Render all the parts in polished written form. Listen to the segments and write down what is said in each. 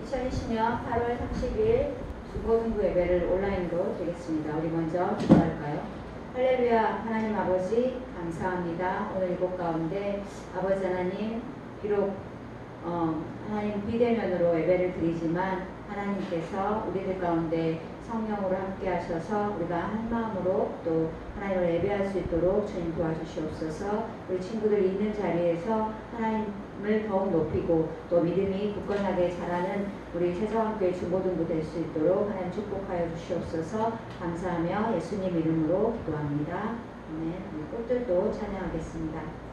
2020년 8월 30일 중고등부 예배를 온라인으로 드리겠습니다. 우리 먼저 기도할까요? 할렐루야. 하나님 아버지 감사합니다. 오늘 이곳 가운데 아버지 하나님 비록 하나님 비대면으로 예배를 드리지만 하나님께서 우리들 가운데 성령으로 함께 하셔서 우리가 한 마음으로 또 하나님을 예배할 수 있도록 주님 도와주시옵소서. 우리 친구들 있는 자리에서 하나님을 더욱 높이고 또 믿음이 굳건하게 자라는 우리 세상교회 중고등부 될 수 있도록 하나님 축복하여 주시옵소서. 감사하며 예수님 이름으로 기도합니다. 아멘. 우리 꽃들도 찬양하겠습니다.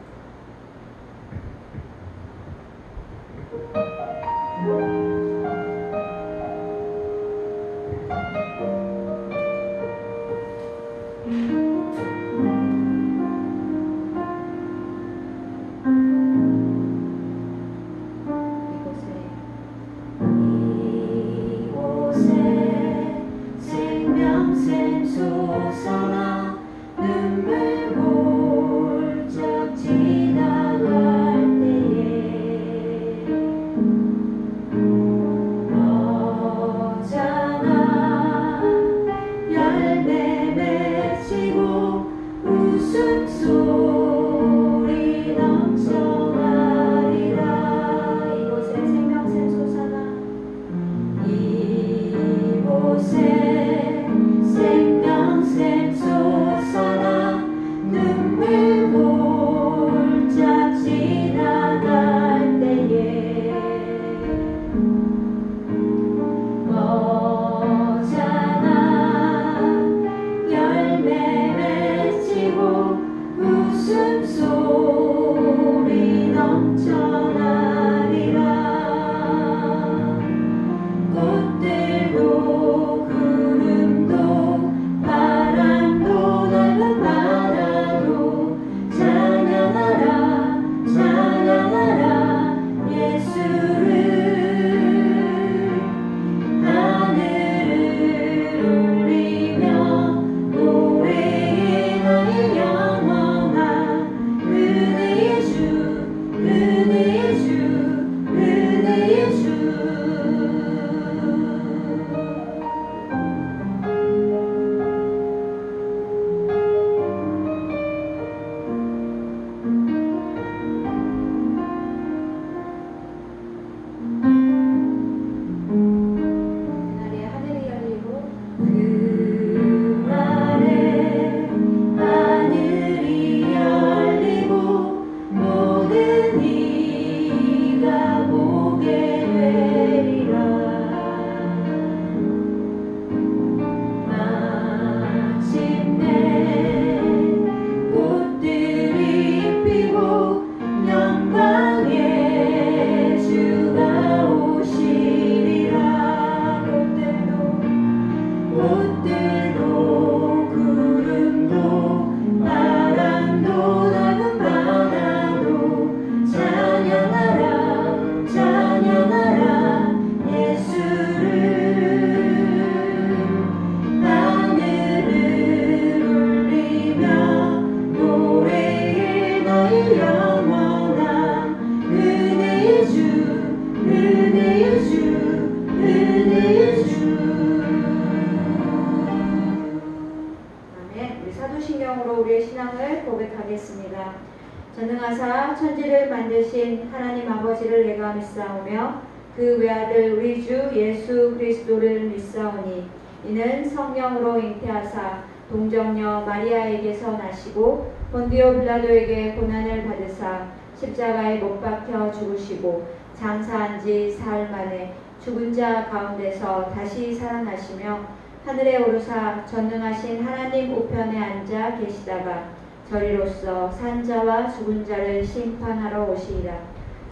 전능하사 천지를 만드신 하나님 아버지를 내가 믿사오며 그 외아들 우리 주 예수 그리스도를 믿사오니 이는 성령으로 잉태하사 동정녀 마리아에게서 나시고 본디오 빌라도에게 고난을 받으사 십자가에 못 박혀 죽으시고 장사한 지 사흘 만에 죽은 자 가운데서 다시 살아나시며 하늘에 오르사 전능하신 하나님 우편에 앉아 계시다가 저리로서 산자와 죽은 자를 심판하러 오시리라.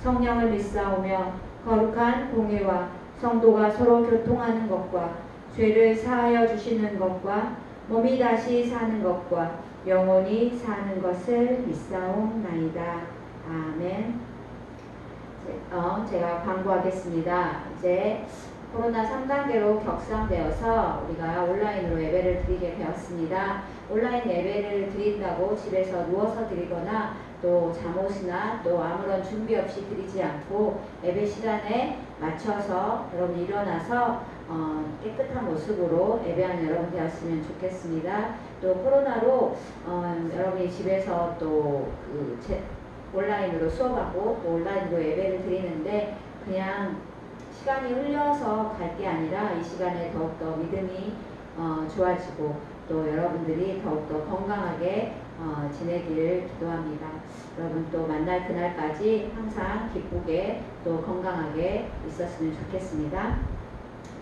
성령을 믿사오며 거룩한 공회와 성도가 서로 교통하는 것과 죄를 사하여 주시는 것과 몸이 다시 사는 것과 영원히 사는 것을 믿사옵나이다. 아멘. 제가 광고하겠습니다. 이제 코로나 3단계로 격상되어서 우리가 온라인으로 예배를 드리게 되었습니다. 온라인 예배를 드린다고 집에서 누워서 드리거나 또 잠옷이나 또 아무런 준비 없이 드리지 않고 예배 시간에 맞춰서 여러분 일어나서 깨끗한 모습으로 예배하는 여러분 되었으면 좋겠습니다. 또 코로나로 여러분이 집에서 또 온라인으로 수업하고 또 온라인으로 예배를 드리는데 그냥 시간이 흘려서 갈 게 아니라 이 시간에 더욱더 믿음이 좋아지고 또 여러분들이 더욱더 건강하게 지내기를 기도합니다. 여러분 또 만날 그날까지 항상 기쁘게 또 건강하게 있었으면 좋겠습니다.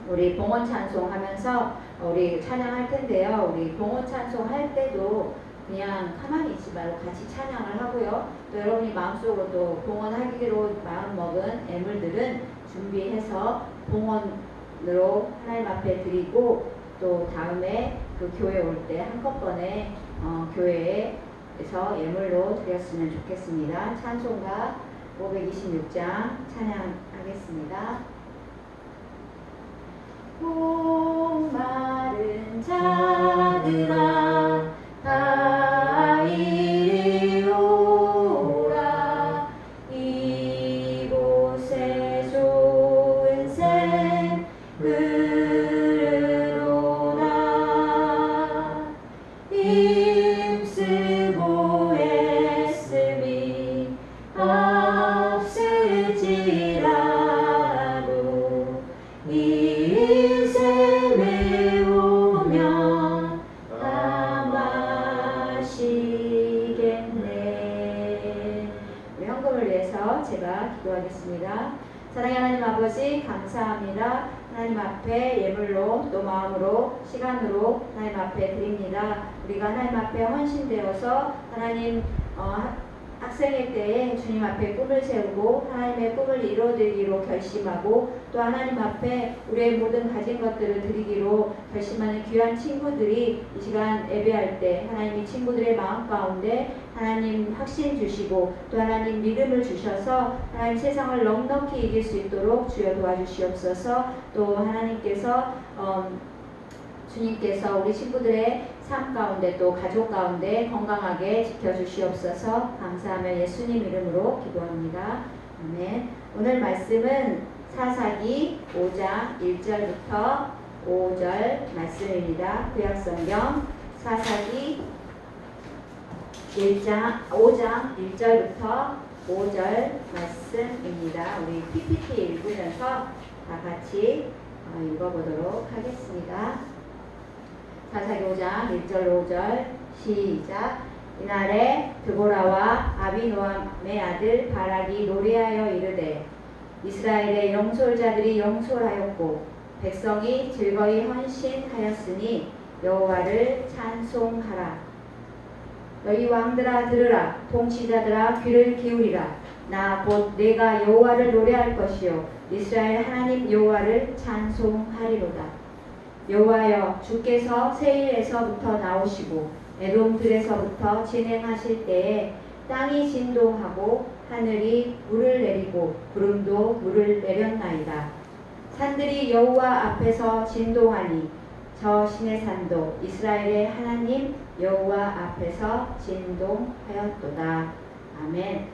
우리 봉헌 찬송하면서 우리 찬양할 텐데요. 우리 봉헌 찬송할 때도 그냥 가만히 있지 말고 같이 찬양을 하고요. 또 여러분이 마음속으로 또 봉헌하기로 마음먹은 예물들은 준비해서 봉헌으로 하나님 앞에 드리고 또 다음에 그 교회 올 때 한꺼번에 교회에서 예물로 드렸으면 좋겠습니다. 찬송가 526장 찬양하겠습니다. 목마른 자들아 다 이리 오라 이곳에 좋은 샘 흐르노라 힘쓰고 애쓰미 없을지라도 이 샘에 오면 다 마시겠네. 우리 헌금을 위해서 제가 기도하겠습니다. 사랑의 하나님 아버지 감사합니다. 하나님 앞에 예물로 또 마음으로 시간으로 하나님 앞에 드립니다. 우리가 하나님 앞에 헌신되어서 하나님 학생일 때에 주님 앞에 꿈을 세우고 하나님의 꿈을 이루어드리기로 결심하고 또 하나님 앞에 우리의 모든 가진 것들을 드리기로 결심하는 귀한 친구들이 이 시간 예배할 때 하나님이 친구들의 마음 가운데 하나님 확신 주시고 또 하나님 믿음을 주셔서 하나님 세상을 넉넉히 이길 수 있도록 주여 도와주시옵소서. 또 하나님께서 주님께서 우리 친구들의 삶 가운데 또 가족 가운데 건강하게 지켜주시옵소서. 감사하며 예수님 이름으로 기도합니다. 아멘. 오늘 말씀은 사사기 5장 1절부터 5절 말씀입니다. 구약성경 사사기 5장 1절부터 5절 말씀입니다. 우리 PPT 읽으면서 다 같이 읽어보도록 하겠습니다. 사사기 5장 1절 5절 시작. 이날에 드보라와 아비노함의 아들 바락이 노래하여 이르되 이스라엘의 영솔자들이 영솔하였고 백성이 즐거이 헌신하였으니 여호와를 찬송하라. 너희 왕들아 들으라. 통치자들아 귀를 기울이라. 나 곧 내가 여호와를 노래할 것이요 이스라엘 하나님 여호와를 찬송하리로다. 여호와여 주께서 세일에서부터 나오시고 에돔들에서부터 진행하실 때에 땅이 진동하고 하늘이 물을 내리고 구름도 물을 내렸나이다. 산들이 여호와 앞에서 진동하니 저 시내산도 이스라엘의 하나님 여호와 앞에서 진동하였도다. 아멘.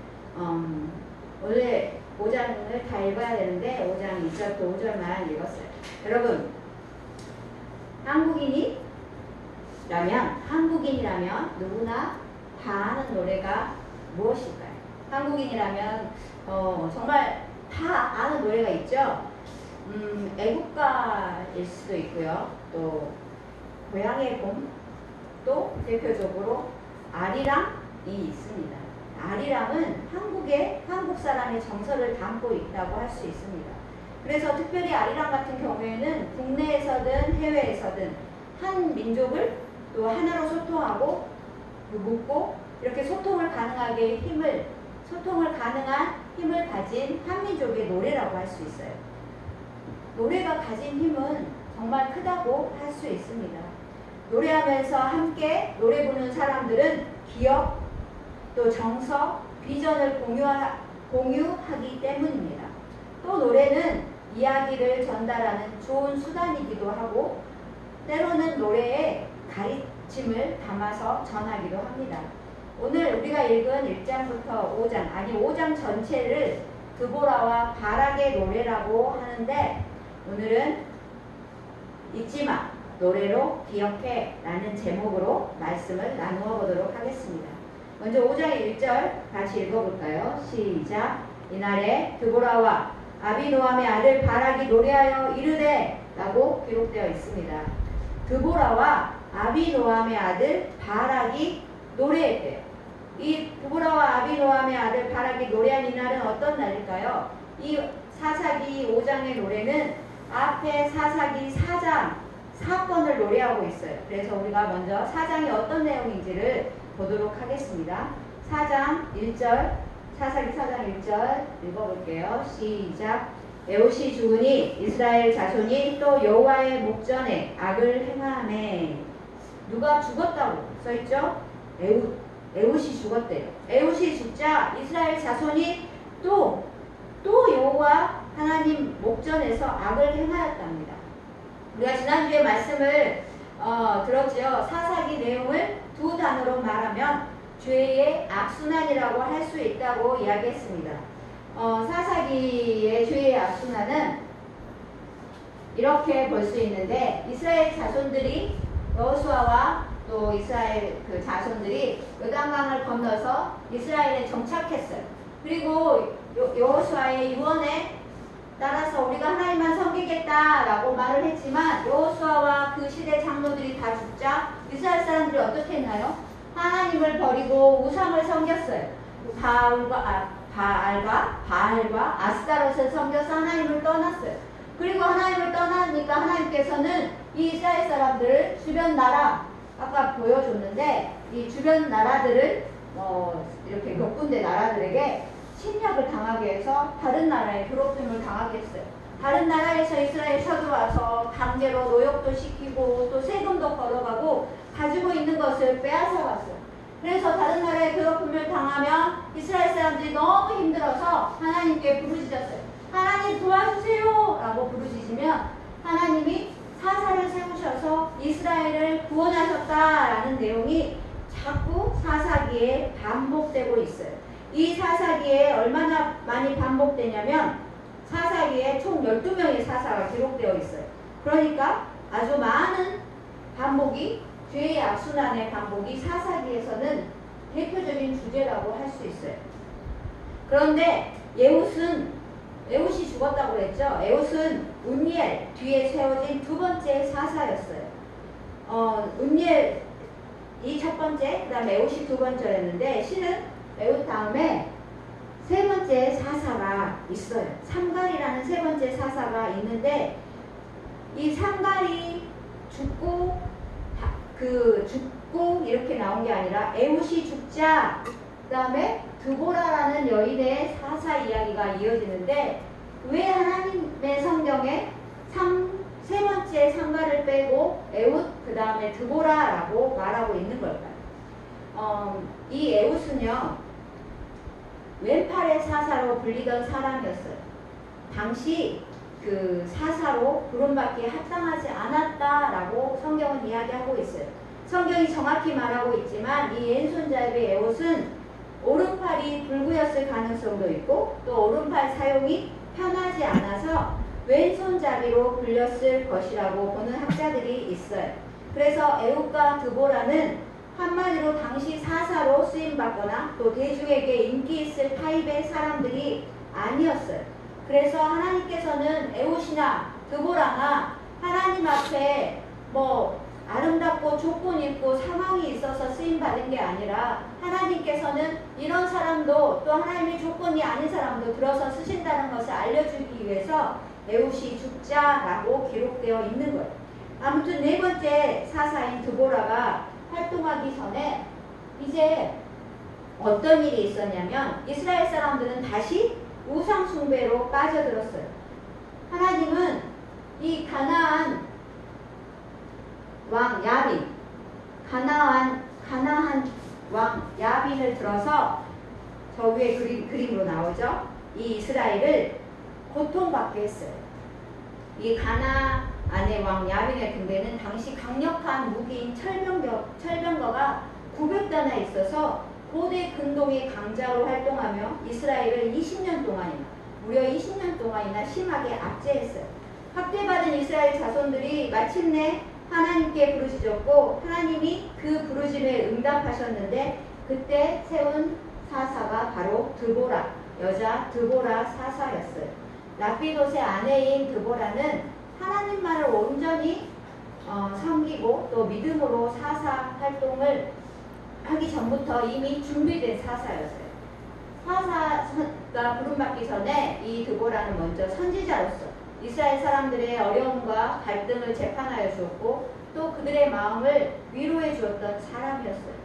오늘 5장을 다 읽어야 되는데 5장 2절부터 5절만 읽었어요. 여러분 한국인이라면 누구나 다 아는 노래가 무엇일까요? 한국인이라면 정말 다 아는 노래가 있죠. 애국가일 수도 있고요. 또 고향의 봄도 대표적으로 아리랑이 있습니다. 아리랑은 한국 사람의 정서를 담고 있다고 할 수 있습니다. 그래서 특별히 아리랑 같은 경우에는 국내에서든 해외에서든 한 민족을 또 하나로 소통하고 묶고 이렇게 소통을 가능한 힘을 가진 한민족의 노래라고 할 수 있어요. 노래가 가진 힘은 정말 크다고 할 수 있습니다. 노래하면서 함께 노래 부르는 사람들은 기억, 또 정서, 비전을 공유하기 때문입니다. 또 노래는 이야기를 전달하는 좋은 수단이기도 하고 때로는 노래에 가르침을 담아서 전하기도 합니다. 오늘 우리가 읽은 1장부터 5장, 아니 5장 전체를 드보라와 바락의 노래라고 하는데, 오늘은 잊지마, 노래로 기억해 라는 제목으로 말씀을 나누어 보도록 하겠습니다. 먼저 5장 1절 같이 읽어볼까요? 시작. 이날에 드보라와 아비노함의 아들 바락이 노래하여 이르되 라고 기록되어 있습니다. 드보라와 아비노함의 아들 바락이 노래했대요. 이 드보라와 아비노함의 아들 바락이 노래한 이날은 어떤 날일까요? 이 사사기 5장의 노래는 앞에 사사기 4장 사건을 노래하고 있어요. 그래서 우리가 먼저 4장이 어떤 내용인지를 보도록 하겠습니다. 4장 1절, 사사기 4장 1절 읽어볼게요. 시작. 에웃이 죽으니 이스라엘 자손이 또 여호와의 목전에 악을 행하매. 누가 죽었다고 써있죠? 에웃이 죽었대요. 에웃이 죽자 이스라엘 자손이 또 여호와 하나님 목전에서 악을 행하였답니다. 우리가 지난주에 말씀을 들었지요. 사사기 내용을 두 단어로 말하면 죄의 악순환이라고 할 수 있다고 이야기했습니다. 사사기의 죄의 악순환은 이렇게 볼 수 있는데, 이스라엘 자손들이 여호수아와 또 이스라엘 그 자손들이 요단강을 건너서 이스라엘에 정착했어요. 그리고 여호수아의 유언에 따라서 우리가 하나님만 섬기겠다라고 말을 했지만, 여호수아와 그 시대 장로들이 다 죽자 이스라엘 사람들이 어떻게 했나요? 하나님을 버리고 우상을 섬겼어요. 바알과 아스타롯을 섬겨서 하나님을 떠났어요. 그리고 하나님을 떠나니까 하나님께서는 이 이스라엘 사람들을 주변 나라, 아까 보여줬는데 이 주변 나라들을 이렇게 몇 군데 나라들에게 침략을 당하게 해서 다른 나라에 괴롭힘을 당하게 했어요. 다른 나라에서 이스라엘 쳐들어와서 강제로 노역도 시키고 또 세금도 걸어가고 가지고 있는 것을 빼앗아갔어요. 그래서 다른 나라에 괴롭힘을 당하면 이스라엘 사람들이 너무 힘들어서 하나님께 부르짖었어요. 하나님 도와주세요 라고 부르짖으면 하나님이 사사를 세우셔서 이스라엘을 구원하셨다라는 내용이 자꾸 사사기에 반복되고 있어요. 이 사사기에 얼마나 많이 반복되냐면 사사기에 총 12명의 사사가 기록되어 있어요. 그러니까 아주 많은 반복이, 죄의 악순환의 반복이 사사기에서는 대표적인 주제라고 할 수 있어요. 그런데 에웃이 죽었다고 그랬죠. 에웃은 운니엘 뒤에 세워진 두 번째 사사였어요. 운니엘이 첫 번째, 그 다음에 에웃이 두 번째였는데, 신은 에웃 다음에 세 번째 사사가 있어요. 삼갈이라는 세 번째 사사가 있는데, 이 삼갈이 죽고 이렇게 나온 게 아니라 에웃이 죽자 그 다음에 드보라라는 여인의 사사 이야기가 이어지는데, 왜 하나님의 성경에 세 번째 삼갈을 빼고 에웃 그 다음에 드보라라고 말하고 있는 걸까요? 이 에웃은요 왼팔의 사사로 불리던 사람이었어요. 당시 그 사사로 부름받기에 합당하지 않았다라고 성경은 이야기하고 있어요. 성경이 정확히 말하고 있지만 이 왼손잡이 에웃은 오른팔이 불구였을 가능성도 있고 또 오른팔 사용이 편하지 않아서 왼손잡이로 불렸을 것이라고 보는 학자들이 있어요. 그래서 에웃과 드보라는 한마디로 당시 사사로 쓰임받거나 또 대중에게 인기 있을 타입의 사람들이 아니었어요. 그래서 하나님께서는 에웃이나 드보라나 하나님 앞에 아름답고 조건 있고 상황이 있어서 쓰임받은 게 아니라 하나님께서는 이런 사람도 또 하나님의 조건이 아닌 사람도 들어서 쓰신다는 것을 알려주기 위해서 에웃이 죽자라고 기록되어 있는 거예요. 아무튼 네 번째 사사인 드보라가 활동하기 전에 이제 어떤 일이 있었냐면 이스라엘 사람들은 다시 우상 숭배로 빠져들었어요. 하나님은 이 가나안 왕 야빈, 가나안 왕 야빈을 들어서 저 위에 그림으로 나오죠. 이 이스라엘을 고통받게 했어요. 이 가나안의 왕 야빈의 군대는 당시 강력한 무기인 철병거가 900대나 있어서 고대 근동의 강자로 활동하며 이스라엘을 20년 동안이나 무려 20년 동안이나 심하게 압제했어요. 학대받은 이스라엘 자손들이 마침내 하나님께 부르짖었고 하나님이 그 부르짖음에 응답하셨는데 그때 세운 사사가 바로 드보라, 여자 드보라 사사였어요. 랍비롯의 아내인 드보라는 하나님만을 온전히 섬기고 또 믿음으로 사사 활동을 하기 전부터 이미 준비된 사사였어요. 사사가 부름받기 전에 이 드보라는 먼저 선지자로서 이스라엘 사람들의 어려움과 갈등을 재판하여 주었고 또 그들의 마음을 위로해 주었던 사람이었어요.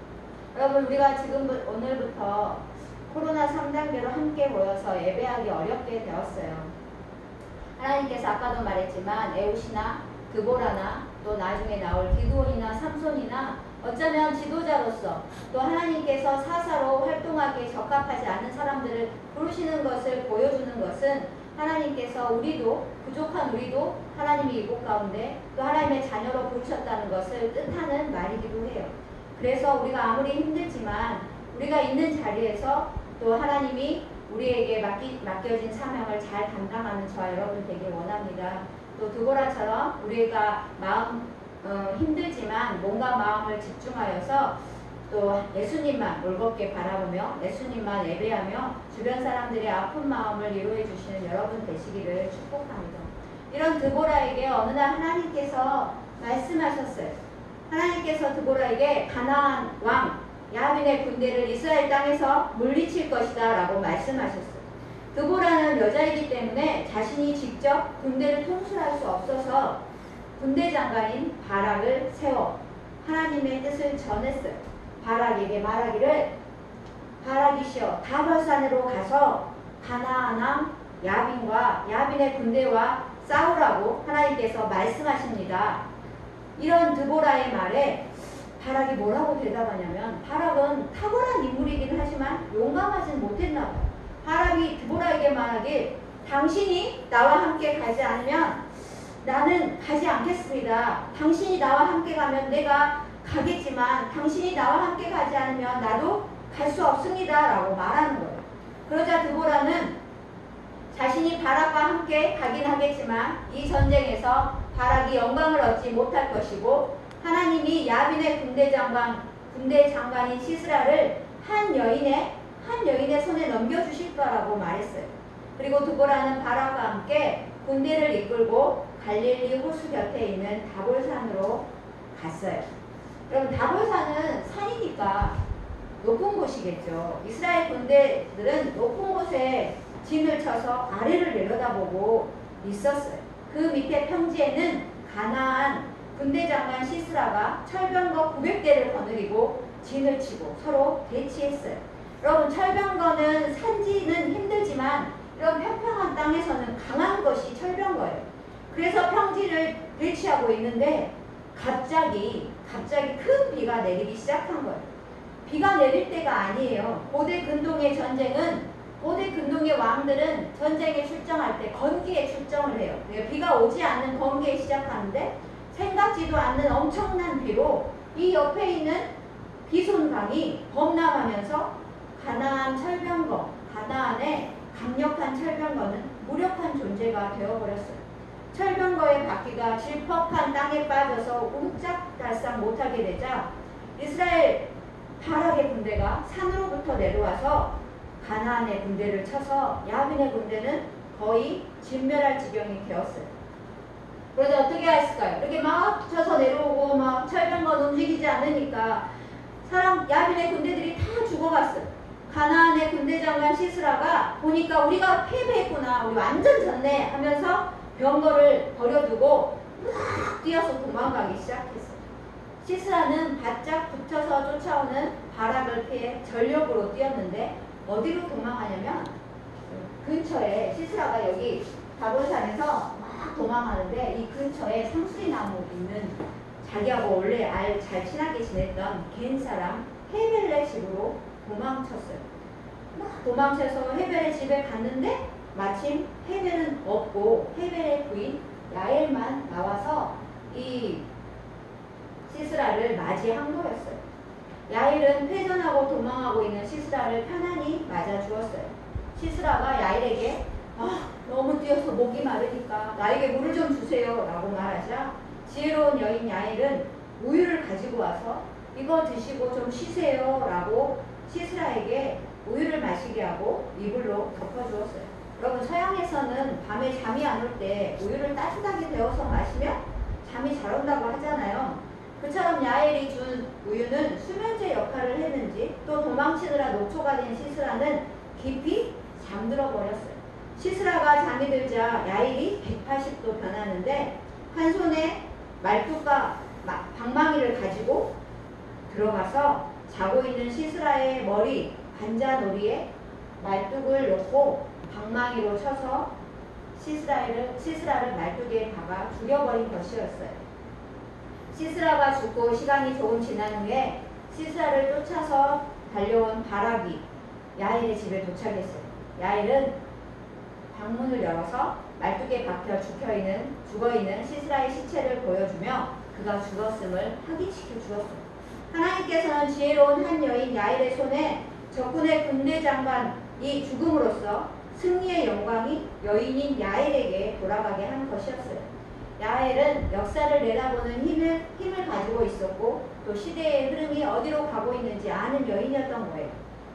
여러분 우리가 지금 오늘부터 코로나 3단계로 함께 모여서 예배하기 어렵게 되었어요. 하나님께서 아까도 말했지만 에웃이나 드보라나 또 나중에 나올 기드온이나 삼손이나 어쩌면 지도자로서 또 하나님께서 사사로 활동하기에 적합하지 않은 사람들을 부르시는 것을 보여주는 것은 하나님께서 우리도 부족한 우리도 하나님이 이곳 가운데 또 하나님의 자녀로 부르셨다는 것을 뜻하는 말이기도 해요. 그래서 우리가 아무리 힘들지만 우리가 있는 자리에서 또 하나님이 우리에게 맡겨진 사명을 잘 감당하는 저와 여러분 되길 원합니다. 또 드보라처럼 우리가 힘들지만 몸과 마음을 집중하여서 또 예수님만 올곧게 바라보며 예수님만 예배하며 주변 사람들의 아픈 마음을 위로해 주시는 여러분 되시기를 축복합니다. 이런 드보라에게 어느 날 하나님께서 말씀하셨어요. 하나님께서 드보라에게 가나안 왕 야빈의 군대를 이스라엘 땅에서 물리칠 것이다 라고 말씀하셨어요. 드보라는 여자이기 때문에 자신이 직접 군대를 통솔할 수 없어서 군대 장관인 바락을 세워 하나님의 뜻을 전했어요. 바락에게 말하기를 바락이시여 다볼산으로 가서 가나안 왕 야빈과 야빈의 군대와 싸우라고 하나님께서 말씀하십니다. 이런 드보라의 말에 바락이 뭐라고 대답하냐면 바락은 탁월한 인물이긴 하지만 용감하진 못했나 봐요. 바락이 드보라에게 말하길 당신이 나와 함께 가지 않으면 나는 가지 않겠습니다. 당신이 나와 함께 가면 내가 가겠지만 당신이 나와 함께 가지 않으면 나도 갈 수 없습니다 라고 말하는 거예요. 그러자 드보라는 자신이 바락과 함께 가긴 하겠지만 이 전쟁에서 바락이 영광을 얻지 못할 것이고 하나님이 야빈의 군대 장관인 시스라를 한 여인의 손에 넘겨주실 거라고 말했어요. 그리고 드보라는 바락과 함께 군대를 이끌고 갈릴리 호수 곁에 있는 다볼산으로 갔어요. 여러분 다볼산은 산이니까 높은 곳이겠죠. 이스라엘 군대들은 높은 곳에 진을 쳐서 아래를 내려다보고 있었어요. 그 밑에 평지에는 가나안 군대 장관 시스라가 철병거 900대를 거느리고 진을 치고 서로 대치했어요. 여러분 철병거는 산지는 힘들지만 이런 평평한 땅에서는 강한 것이 철병거예요. 그래서 평지를 대치하고 있는데 갑자기 큰 비가 내리기 시작한 거예요. 비가 내릴 때가 아니에요. 고대 근동의 왕들은 전쟁에 출정할 때 건기에 출정을 해요. 비가 오지 않는 건기에 시작하는데 생각지도 않는 엄청난 비로 이 옆에 있는 비손강이 범람하면서 가나안의 강력한 철병거는 무력한 존재가 되어버렸어요. 철병거의 바퀴가 질퍽한 땅에 빠져서 옴짝달싹 못하게 되자 이스라엘 바락의 군대가 산으로부터 내려와서 가나안의 군대를 쳐서 야빈의 군대는 거의 진멸할 지경이 되었어요. 그래서 어떻게 했을까요? 이렇게 막 쳐서 내려오고 막 철병거는 움직이지 않으니까 야빈의 군대들이 다 죽어갔어요. 가나안의 군대 장관 시스라가 보니까 우리가 패배했구나, 우리 완전 졌네 하면서 병거를 버려두고 막 뛰어서 도망가기 시작했어요. 시스라는 바짝 붙여서 쫓아오는 바락을 피해 전력으로 뛰었는데 어디로 도망하냐면 근처에 시스라가 여기 다볼산에서 막 도망하는데 이 근처에 상수리나무 있는 자기하고 원래 잘 친하게 지냈던 겐 사람 헤벨의 집으로 도망쳤어요. 막 도망쳐서 헤벨의 집에 갔는데 마침 헤벨은 없고 헤벨의 부인 야엘만 나와서 이 시스라를 맞이한 거였어요. 야일은 패전하고 도망하고 있는 시스라를 편안히 맞아 주었어요. 시스라가 야일에게 너무 뛰어서 목이 마르니까 나에게 물을 좀 주세요 라고 말하자 지혜로운 여인 야일은 우유를 가지고 와서 이거 드시고 좀 쉬세요 라고 시스라에게 우유를 마시게 하고 이불로 덮어주었어요. 여러분 서양에서는 밤에 잠이 안 올 때 우유를 따뜻하게 데워서 마시면 잠이 잘 온다고 하잖아요. 그처럼 야엘이 준 우유는 수면제 역할을 했는지 또 도망치느라 녹초가 된 시스라는 깊이 잠들어 버렸어요. 시스라가 잠이 들자 야엘이 180도 변하는데 한 손에 말뚝과 방망이를 가지고 들어가서 자고 있는 시스라의 머리 반자놀이에 말뚝을 놓고 방망이로 쳐서 시스라를 말뚝에 박아 죽여버린 것이었어요. 시스라가 죽고 시간이 조금 지난 후에 시스라를 쫓아서 달려온 바락이 야일의 집에 도착했어요. 야일은 방문을 열어서 말뚝에 박혀 죽어있는 시스라의 시체를 보여주며 그가 죽었음을 확인시켜 주었어요. 하나님께서는 지혜로운 한 여인 야일의 손에 적군의 군대 장관이 죽음으로써 승리의 영광이 여인인 야엘에게 돌아가게 한 것이었어요. 야엘은 역사를 내다보는 힘을 가지고 있었고 또 시대의 흐름이 어디로 가고 있는지 아는 여인이었던 거예요.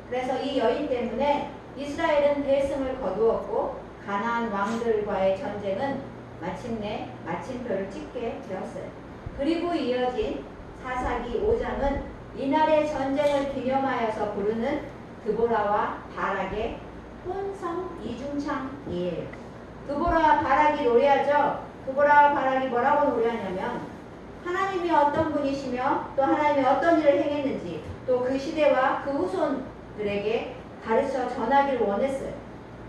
그래서 이 여인 때문에 이스라엘은 대승을 거두었고 가나안 왕들과의 전쟁은 마침내 마침표를 찍게 되었어요. 그리고 이어진 사사기 5장은 이날의 전쟁을 기념하여서 부르는 드보라와 바락의 혼성 이중창이에요. 드보라와 바락이 노래하죠. 드보라와 바락이 뭐라고 노래하냐면 하나님이 어떤 분이시며 또 하나님이 어떤 일을 행했는지 또 그 시대와 그 후손들에게 가르쳐 전하기를 원했어요.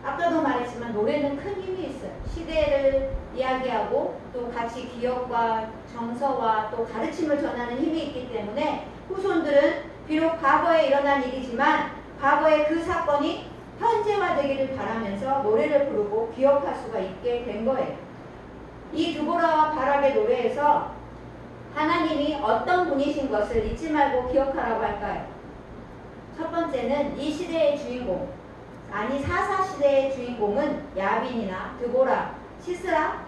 아까도 말했지만 노래는 큰 힘이 있어요. 시대를 이야기하고 또 같이 기억과 정서와 또 가르침을 전하는 힘이 있기 때문에 후손들은 비록 과거에 일어난 일이지만 과거의 그 사건이 현재화되기를 바라면서 노래를 부르고 기억할 수가 있게 된 거예요. 이 드보라와 바락의 노래에서 하나님이 어떤 분이신 것을 잊지 말고 기억하라고 할까요? 첫 번째는 이 시대의 주인공, 사사 시대의 주인공은 야빈이나 드보라, 시스라,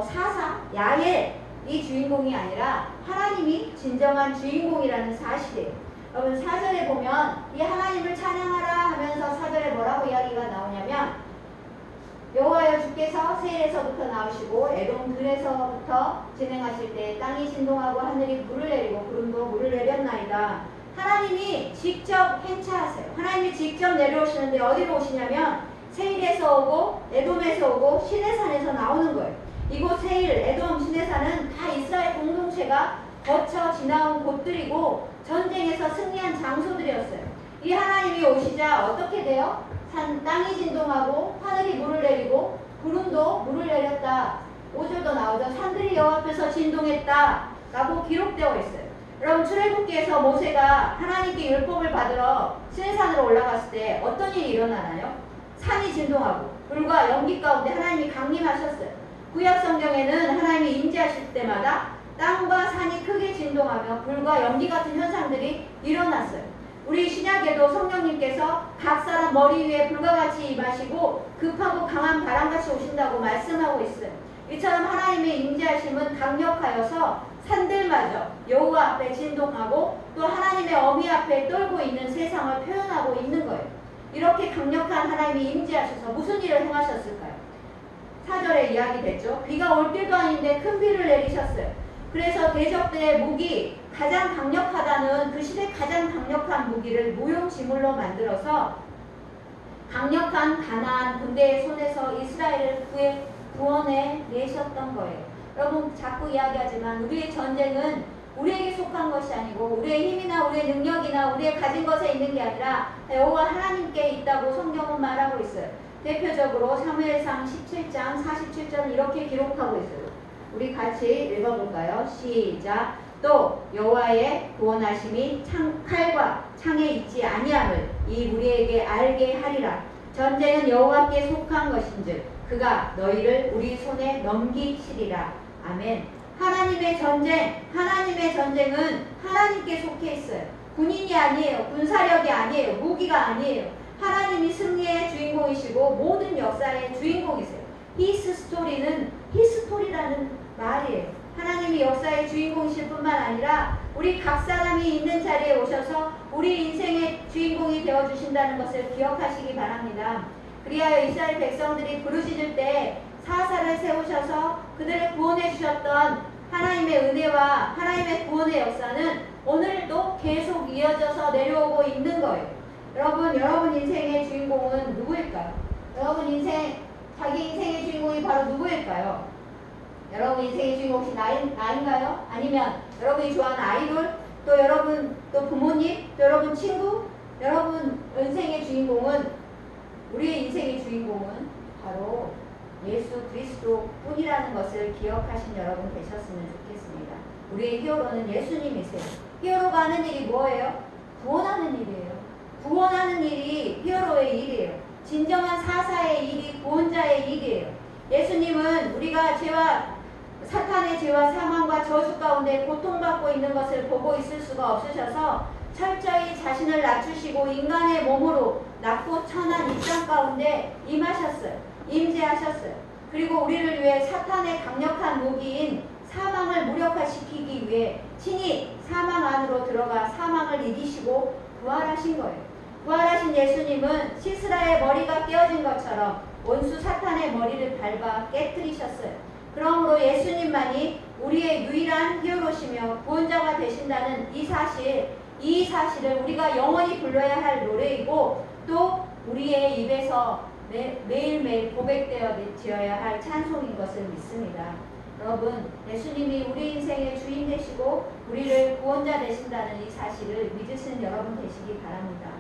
사사, 야엘 이 주인공이 아니라 하나님이 진정한 주인공이라는 사실이에요. 여러분 4절에 보면 이 하나님을 찬양하라 하면서 4절에 뭐라고 이야기가 나오냐면 여호와여 주께서 세일에서부터 나오시고 에돔 들에서부터 진행하실 때 땅이 진동하고 하늘이 물을 내리고 구름도 물을 내렸나이다. 하나님이 직접 행차하세요. 하나님이 직접 내려오시는데 어디로 오시냐면 세일에서 오고 에돔에서 오고 시내산에서 나오는 거예요. 이곳 세일, 에돔, 시내산은 다 이스라엘 공동체가 거쳐 지나온 곳들이고 전쟁에서 승리한 장소들이었어요. 이 하나님이 오시자 어떻게 돼요? 땅이 진동하고 하늘이 물을 내리고 구름도 물을 내렸다. 5절도 나오죠. 산들이 여호와 앞에서 진동했다 라고 기록되어 있어요. 여러분 출애굽기에서 모세가 하나님께 율법을 받으러 시내산으로 올라갔을 때 어떤 일이 일어나나요? 산이 진동하고 불과 연기 가운데 하나님이 강림하셨어요. 구약 성경에는 하나님이 임재하실 때마다 땅과 산이 크게 진동하며 불과 연기 같은 현상들이 일어났어요. 우리 신약에도 성령님께서 각 사람 머리 위에 불과 같이 임하시고 급하고 강한 바람같이 오신다고 말씀하고 있어요. 이처럼 하나님의 임재하심은 강력하여서 산들마저 여호와 앞에 진동하고 또 하나님의 어미 앞에 떨고 있는 세상을 표현하고 있는 거예요. 이렇게 강력한 하나님이 임재하셔서 무슨 일을 행하셨을까요? 4절에 이야기됐죠. 비가 올 때도 아닌데 큰 비를 내리셨어요. 그래서 대적 때의 무기, 가장 강력하다는 그 시대 가장 강력한 무기를 무용지물로 만들어서 강력한 가나안 군대의 손에서 이스라엘을 구원해 내셨던 거예요. 여러분 자꾸 이야기하지만 우리의 전쟁은 우리에게 속한 것이 아니고 우리의 힘이나 우리의 능력이나 우리의 가진 것에 있는 게 아니라 여호와 하나님께 있다고 성경은 말하고 있어요. 대표적으로 사무엘상 17장 47절은 이렇게 기록하고 있어요. 우리 같이 읽어볼까요? 시작. 또 여호와의 구원하심이 칼과 창에 있지 아니함을 이 무리에게 알게 하리라. 전쟁은 여호와께 속한 것인즉 그가 너희를 우리 손에 넘기시리라. 아멘. 하나님의 전쟁은 하나님께 속해 있어요. 군인이 아니에요. 군사력이 아니에요. 무기가 아니에요. 하나님이 승리의 주인공이시고 모든 역사의 주인공이세요. 히스토리는 히스토리라는 말이에요. 하나님이 역사의 주인공이실 뿐만 아니라 우리 각 사람이 있는 자리에 오셔서 우리 인생의 주인공이 되어주신다는 것을 기억하시기 바랍니다. 그리하여 이스라엘 백성들이 부르짖을 때 사사를 세우셔서 그들을 구원해 주셨던 하나님의 은혜와 하나님의 구원의 역사는 오늘도 계속 이어져서 내려오고 있는 거예요. 여러분 인생의 주인공은 누구일까요? 자기 인생의 주인공이 바로 누구일까요? 여러분 인생의 주인공이 혹시 나인가요? 아니면 여러분이 좋아하는 아이돌? 또 부모님? 또 여러분 친구? 여러분 인생의 주인공은, 우리의 인생의 주인공은 바로 예수 그리스도 뿐이라는 것을 기억하신 여러분 되셨으면 좋겠습니다. 우리의 히어로는 예수님이세요. 히어로가 하는 일이 뭐예요? 구원하는 일이에요. 구원하는 일이 히어로의 일이에요. 진정한 사사의 일이 구원자의 일이에요. 예수님은 우리가 사탄의 죄와 사망과 저주 가운데 고통받고 있는 것을 보고 있을 수가 없으셔서 철저히 자신을 낮추시고 인간의 몸으로 낮고 천한 입장 가운데 임재하셨어요. 그리고 우리를 위해 사탄의 강력한 무기인 사망을 무력화시키기 위해 친히 사망 안으로 들어가 사망을 이기시고 부활하신 거예요. 부활하신 예수님은 시스라의 머리가 깨어진 것처럼 원수 사탄의 머리를 밟아 깨뜨리셨어요. 그러므로 예수님만이 우리의 유일한 히어로시며 구원자가 되신다는 이 사실을 우리가 영원히 불러야 할 노래이고 또 우리의 입에서 매일매일 고백되어야 할 찬송인 것을 믿습니다. 여러분, 예수님이 우리 인생의 주인 되시고 우리를 구원자 되신다는 이 사실을 믿으시는 여러분 되시기 바랍니다.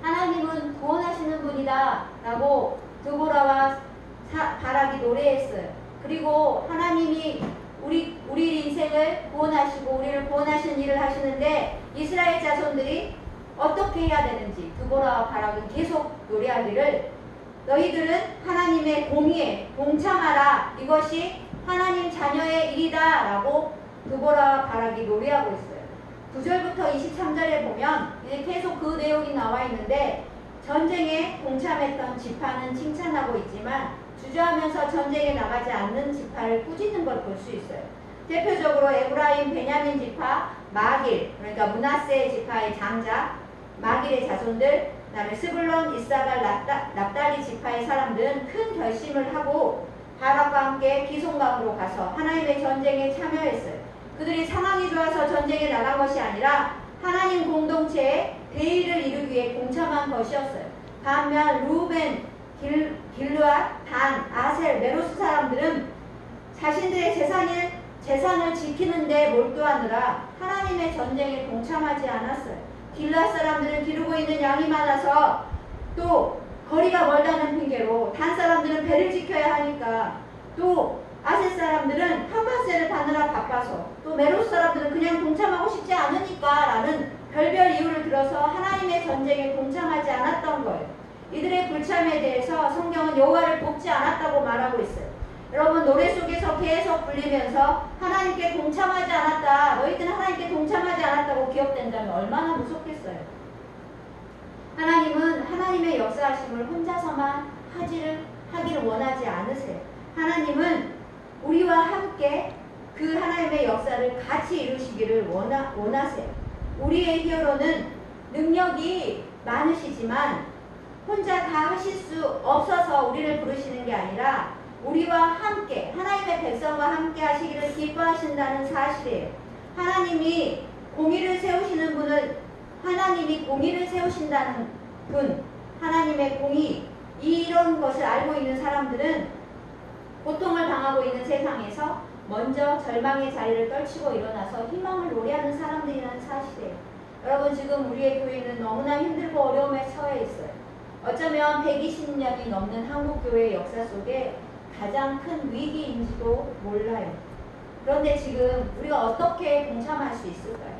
하나님은 구원하시는 분이다 라고 드보라와 바락이 노래했어요. 그리고 하나님이 우리 인생을 구원하시고 우리를 구원하시는 일을 하시는데 이스라엘 자손들이 어떻게 해야 되는지 드보라와 바락은 계속 노래하기를, 너희들은 하나님의 공의에 동참하라, 이것이 하나님 자녀의 일이다 라고 드보라와 바락이 노래하고 있어요. 9절부터 23절에 보면 이제 계속 그 내용이 나와 있는데 전쟁에 동참했던 지파는 칭찬하고 있지만 주저하면서 전쟁에 나가지 않는 지파를 꾸짖는 걸 볼 수 있어요. 대표적으로 에브라임, 베냐민 지파, 마길, 그러니까 므낫세 지파의 장자 마길의 자손들, 그 다음에 스불론, 이사갈, 납달리 지파의 사람들은 큰 결심을 하고 바락과 함께 기송강으로 가서 하나님의 전쟁에 참여했어요. 그들이 상황이 좋아서 전쟁에 나간 것이 아니라 하나님 공동체의 대의를 이루기 위해 동참한 것이었어요. 반면 루벤, 길르앗, 단, 아셀, 메로스 사람들은 자신들의 재산을 지키는 데 몰두하느라 하나님의 전쟁에 동참하지 않았어요. 길르앗 사람들은 기르고 있는 양이 많아서 또 거리가 멀다는 핑계로, 단 사람들은 배를 지켜야 하니까, 또 아셀 사람들은 판관세를 다느라 바빠서, 또 메로스 사람들은 그냥 동참하고 싶지 않으니까 라는 별별 이유를 들어서 하나님의 전쟁에 동참하지 않았던 거예요. 이들의 불참에 대해서 성경은 여호와를 돕지 않았다고 말하고 있어요. 여러분, 노래 속에서 계속 불리면서 하나님께 동참하지 않았다, 너희들은 하나님께 동참하지 않았다고 기억된다면 얼마나 무섭겠어요. 하나님은 하나님의 역사하심을 혼자서만 하기를 원하지 않으세요. 하나님은 우리와 함께 그 하나님의 역사를 같이 이루시기를 원하세요. 우리의 히어로는 능력이 많으시지만 혼자 다 하실 수 없어서 우리를 부르시는 게 아니라 우리와 함께, 하나님의 백성과 함께 하시기를 기뻐하신다는 사실이에요. 하나님이 공의를 세우신다는 분, 하나님의 공의, 이런 것을 알고 있는 사람들은 고통을 당하고 있는 세상에서 먼저 절망의 자리를 떨치고 일어나서 희망을 노래하는 사람들이라는 사실이에요. 여러분, 지금 우리의 교회는 너무나 힘들고 어려움에 처해 있어요. 어쩌면 120년이 넘는 한국교회의 역사 속에 가장 큰 위기인지도 몰라요. 그런데 지금 우리가 어떻게 동참할 수 있을까요?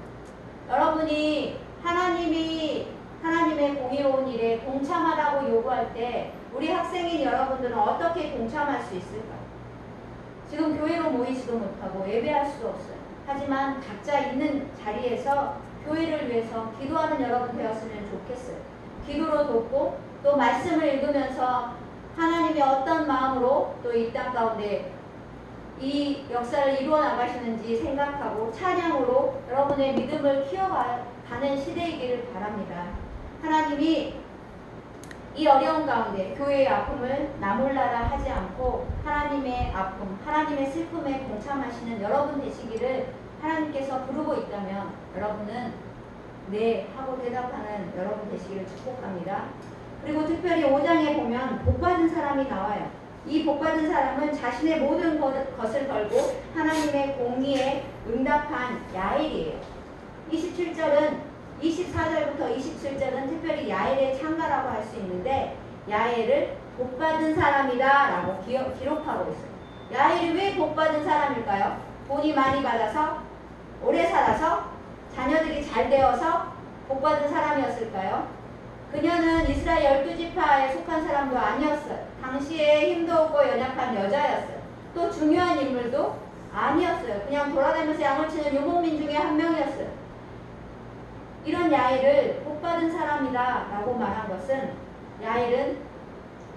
여러분이 하나님의 공의로운 일에 동참하라고 요구할 때 우리 학생인 여러분들은 어떻게 동참할 수 있을까요? 지금 교회로 모이지도 못하고 예배할 수도 없어요. 하지만 각자 있는 자리에서 교회를 위해서 기도하는 여러분 되었으면 좋겠어요. 기도로 돕고 또 말씀을 읽으면서 하나님이 어떤 마음으로 또 이 땅 가운데 이 역사를 이루어 나가시는지 생각하고 찬양으로 여러분의 믿음을 키워가는 시대이기를 바랍니다. 하나님이 이 어려운 가운데 교회의 아픔을 나몰라라 하지 않고 하나님의 아픔, 하나님의 슬픔에 동참하시는 여러분 되시기를 하나님께서 부르고 있다면 여러분은 네 하고 대답하는 여러분 되시기를 축복합니다. 그리고 특별히 5장에 보면 복받은 사람이 나와요. 이 복받은 사람은 자신의 모든 것을 걸고 하나님의 공의에 응답한 야일이에요. 24절부터 27절은 특별히 야일의 창가라고 할 수 있는데 야일을 복받은 사람이다 라고 기록하고 있어요. 야일이 왜 복받은 사람일까요? 돈이 많이 받아서 오래 살아서 자녀들이 잘 되어서 복받은 사람이었을까요? 그녀는 이스라엘 12지파에 속한 사람도 아니었어요. 당시에 힘도 없고 연약한 여자였어요. 또 중요한 인물도 아니었어요. 그냥 돌아다니면서 양을 치는 유목민 중에 한 명이었어요. 이런 야일을 복받은 사람이다 라고 말한 것은 야일은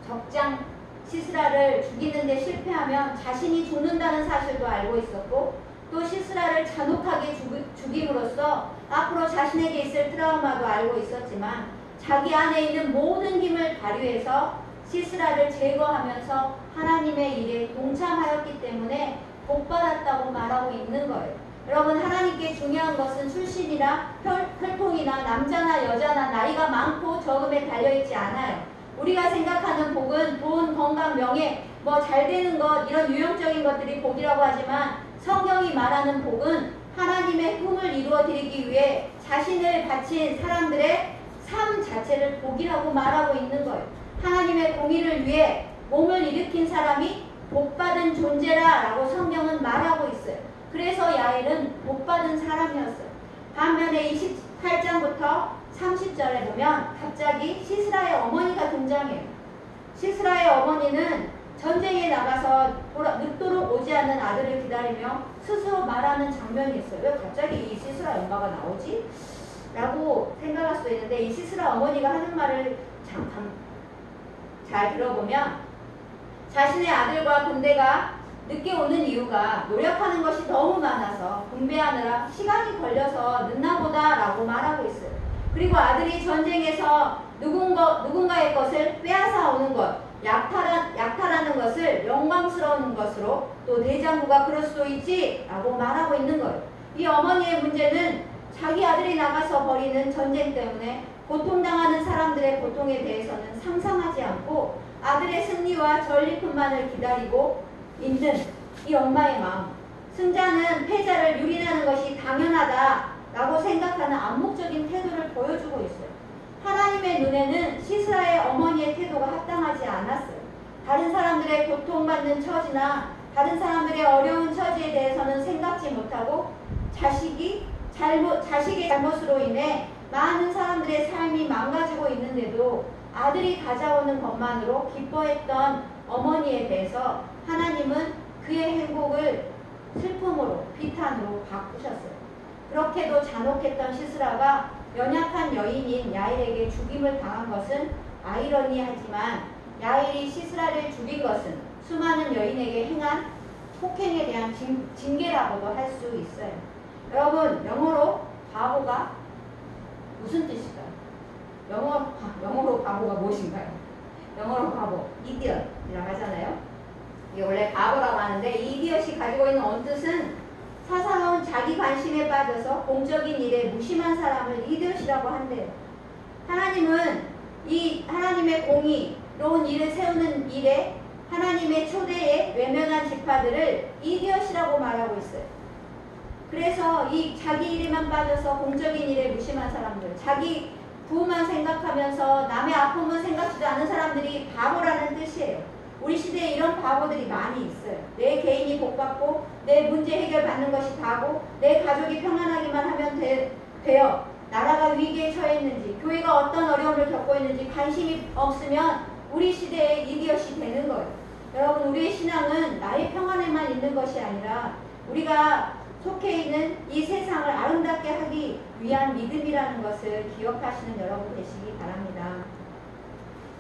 적장 시스라를 죽이는데 실패하면 자신이 죽는다는 사실도 알고 있었고 또 시스라를 잔혹하게 죽임으로써 앞으로 자신에게 있을 트라우마도 알고 있었지만 자기 안에 있는 모든 힘을 발휘해서 시스라를 제거하면서 하나님의 일에 동참하였기 때문에 복받았다고 말하고 있는 거예요. 여러분, 하나님께 중요한 것은 출신이나 혈통이나 남자나 여자나 나이가 많고 적음에 달려있지 않아요. 우리가 생각하는 복은 돈, 건강, 명예, 뭐 잘되는 것 이런 유형적인 것들이 복이라고 하지만 성경이 말하는 복은 하나님의 꿈을 이루어드리기 위해 자신을 바친 사람들의 삶 자체를 복이라고 말하고 있는 거예요. 하나님의 공의를 위해 몸을 일으킨 사람이 복받은 존재라 라고 성경은 말하고 있어요. 그래서 야일은 복받은 사람이었어요. 반면에 28장부터 30절에 보면 갑자기 시스라의 어머니가 등장해요. 시스라의 어머니는 전쟁에 나가서 늦도록 오지 않는 아들을 기다리며 스스로 말하는 장면이 있어요. 왜 갑자기 이 시스라 엄마가 나오지? 라고 생각할 수도 있는데 이 시스라 어머니가 하는 말을 잠깐 잘 들어보면 자신의 아들과 군대가 늦게 오는 이유가 노력하는 것이 너무 많아서 분배하느라 시간이 걸려서 늦나보다 라고 말하고 있어요. 그리고 아들이 전쟁에서 누군가의 것을 빼앗아 오는 것, 약탈하는 것을 영광스러운 것으로 또 대장부가 그럴 수도 있지 라고 말하고 있는 거예요. 이 어머니의 문제는 자기 아들이 나가서 벌이는 전쟁 때문에 고통당하는 사람들의 고통에 대해서는 상상하지 않고 아들의 승리와 전리품만을 기다리고 있는 이 엄마의 마음. 승자는 패자를 유린하는 것이 당연하다라고 생각하는 암묵적인 태도를 보여주고 있어요. 하나님의 눈에는 시스라의 어머니의 태도가 합당하지 않았어요. 다른 사람들의 고통받는 처지나 다른 사람들의 어려운 처지에 대해서는 생각지 못하고 자식의 잘못으로 인해 많은 사람들의 삶이 망가지고 있는데도 아들이 가져오는 것만으로 기뻐했던 어머니에 대해서 하나님은 그의 행복을 슬픔으로 비탄으로 바꾸셨어요. 그렇게도 잔혹했던 시스라가 연약한 여인인 야일에게 죽임을 당한 것은 아이러니하지만 야일이 시스라를 죽인 것은 수많은 여인에게 행한 폭행에 대한 징계라고도 할 수 있어요. 여러분, 영어로 바보가 무슨 뜻일까요? 영어로 바보가 무엇인가요? 영어로 바보, 이디엇이라고 하잖아요. 이게 원래 바보라고 하는데 이 이디엇이 가지고 있는 언뜻은 사사로운 자기 관심에 빠져서 공적인 일에 무심한 사람을 이디엇이라고 한대요. 하나님은 이 하나님의 공의로운 일을 세우는 일에 하나님의 초대에 외면한 지파들을 이디엇이라고 말하고 있어요. 그래서 이 자기 일에만 빠져서 공적인 일에 무심한 사람들, 자기 부만 생각하면서 남의 아픔은 생각지도 않은 사람들이 바보라는 뜻이에요. 우리 시대에 이런 바보들이 많이 있어요. 내 개인이 복받고 내 문제 해결받는 것이 다고 내 가족이 평안하기만 하면 돼요. 나라가 위기에 처했는지 교회가 어떤 어려움을 겪고 있는지 관심이 없으면 우리 시대에 이디엇이 되는 거예요. 여러분, 우리의 신앙은 나의 평안에만 있는 것이 아니라 우리가 속해 있는 이 세상을 아름답게 하기 위한 믿음이라는 것을 기억하시는 여러분 되시기 바랍니다.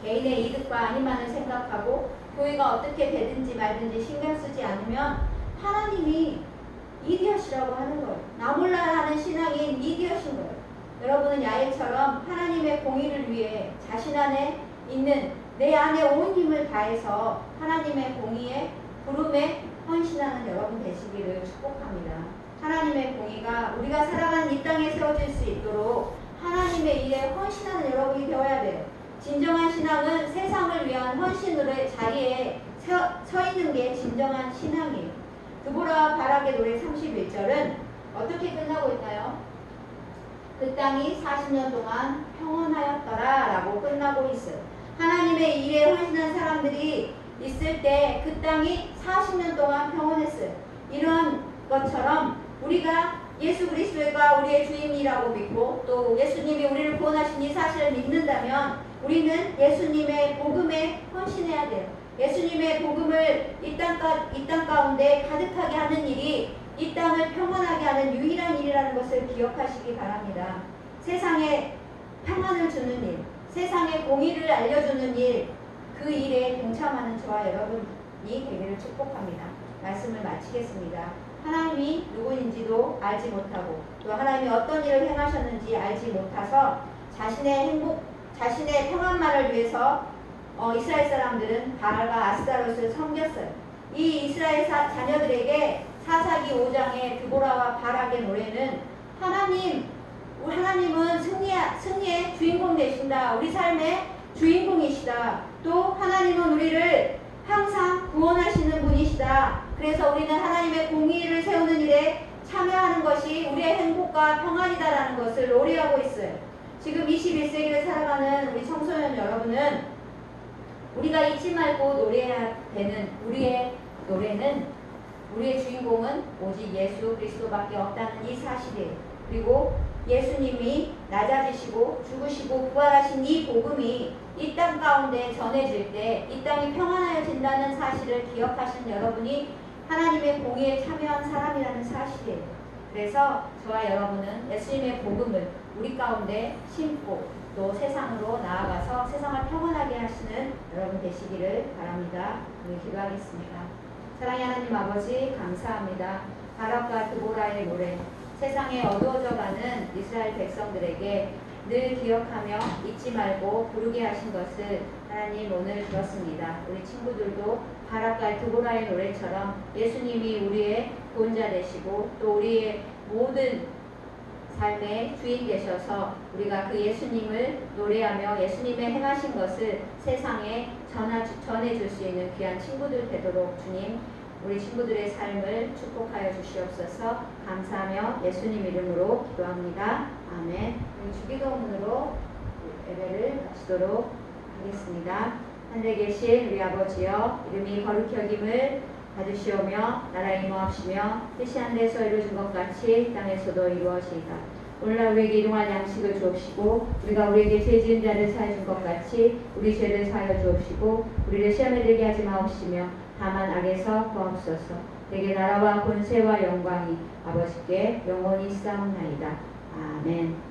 개인의 이득과 아니만을 생각하고 교회가 어떻게 되든지 말든지 신경 쓰지 않으면 하나님이 이디엇이라고 하는 거예요. 나 몰라 하는 신앙이 이디엇인 거예요. 여러분은 야일처럼 하나님의 공의를 위해 자신 안에 있는 내 안에 온 힘을 다해서 하나님의 공의에 부름에 헌신하는 여러분 되시기를 축복합니다. 하나님의 공의가 우리가 살아가는 이 땅에 세워질 수 있도록 하나님의 일에 헌신하는 여러분이 되어야 돼요. 진정한 신앙은 세상을 위한 헌신으로의 자리에 서 있는 게 진정한 신앙이에요. 드보라와 바락의 노래 31절은 어떻게 끝나고 있나요? 그 땅이 40년 동안 평온하였더라 라고 끝나고 있어요. 하나님의 일에 헌신한 사람들이 있을 때 그 땅이 40년 동안 평온했어요. 이런 것처럼 우리가 예수 그리스도가 우리의 주인이라고 믿고 또 예수님이 우리를 구원하신 이 사실을 믿는다면 우리는 예수님의 복음에 헌신해야 돼요. 예수님의 복음을 이 땅 가운데 가득하게 하는 일이 이 땅을 평안하게 하는 유일한 일이라는 것을 기억하시기 바랍니다. 세상에 평안을 주는 일, 세상에 공의를 알려주는 일, 그 일에 동참하는 저와 여러분이 되기를 축복합니다. 말씀을 마치겠습니다. 하나님이 누구인지도 알지 못하고 또 하나님이 어떤 일을 행하셨는지 알지 못해서 자신의 행복, 자신의 평안만을 위해서 이스라엘 사람들은 바알과 아스타롯을 섬겼어요. 이 이스라엘 자녀들에게 사사기 5장의 드보라와 바락의 노래는 하나님은 승리의 주인공 되신다. 우리 삶의 주인공이시다. 또 하나님은 우리를 항상 구원하시는 분이시다. 그래서 우리는 하나님의 공의를 세우는 일에 참여하는 것이 우리의 행복과 평안이다라는 것을 노래하고 있어요. 지금 21세기를 살아가는 우리 청소년 여러분은 우리가 잊지 말고 노래해야 되는 우리의 노래는 우리의 주인공은 오직 예수 그리스도밖에 없다는 이 사실이에요. 그리고 예수님이 낮아지시고 죽으시고 부활하신 이 복음이 이 땅 가운데 전해질 때 이 땅이 평안하여진다는 사실을 기억하신 여러분이 하나님의 공의에 참여한 사람이라는 사실이에요. 그래서 저와 여러분은 예수님의 복음을 우리 가운데 심고 또 세상으로 나아가서 세상을 평안하게 하시는 여러분 되시기를 바랍니다. 우리 기도하겠습니다. 사랑의 하나님 아버지 감사합니다. 바락과 드보라의 노래, 세상에 어두워져가는 이스라엘 백성들에게 늘 기억하며 잊지 말고 부르게 하신 것을 하나님 오늘 들었습니다. 우리 친구들도 바락과 드보라의 노래처럼 예수님이 우리의 구원자 되시고 또 우리의 모든 삶의 주인 되셔서 우리가 그 예수님을 노래하며 예수님의 행하신 것을 세상에 전해줄 수 있는 귀한 친구들 되도록 주님 우리 친구들의 삶을 축복하여 주시옵소서. 감사하며 예수님 이름으로 기도합니다. 아멘. 주기도문으로 예배를 마치도록 하겠습니다. 하늘에 계신 우리 아버지여, 이름이 거룩히 여김을 받으시오며 나라에 임하옵시며 뜻이 하늘에서 이루어진 것 같이 땅에서도 이루어지이다. 오늘날 우리에게 일용할 양식을 주옵시고 우리가 우리에게 죄 지은 자를 사하여 준 것 같이 우리 죄를 사하여 주옵시고 우리를 시험에 들게 하지 마옵시며 다만 악에서 구하옵소서. 내게 나라와 권세와 영광이 아버지께 영원히 있사옵나이다. 아멘.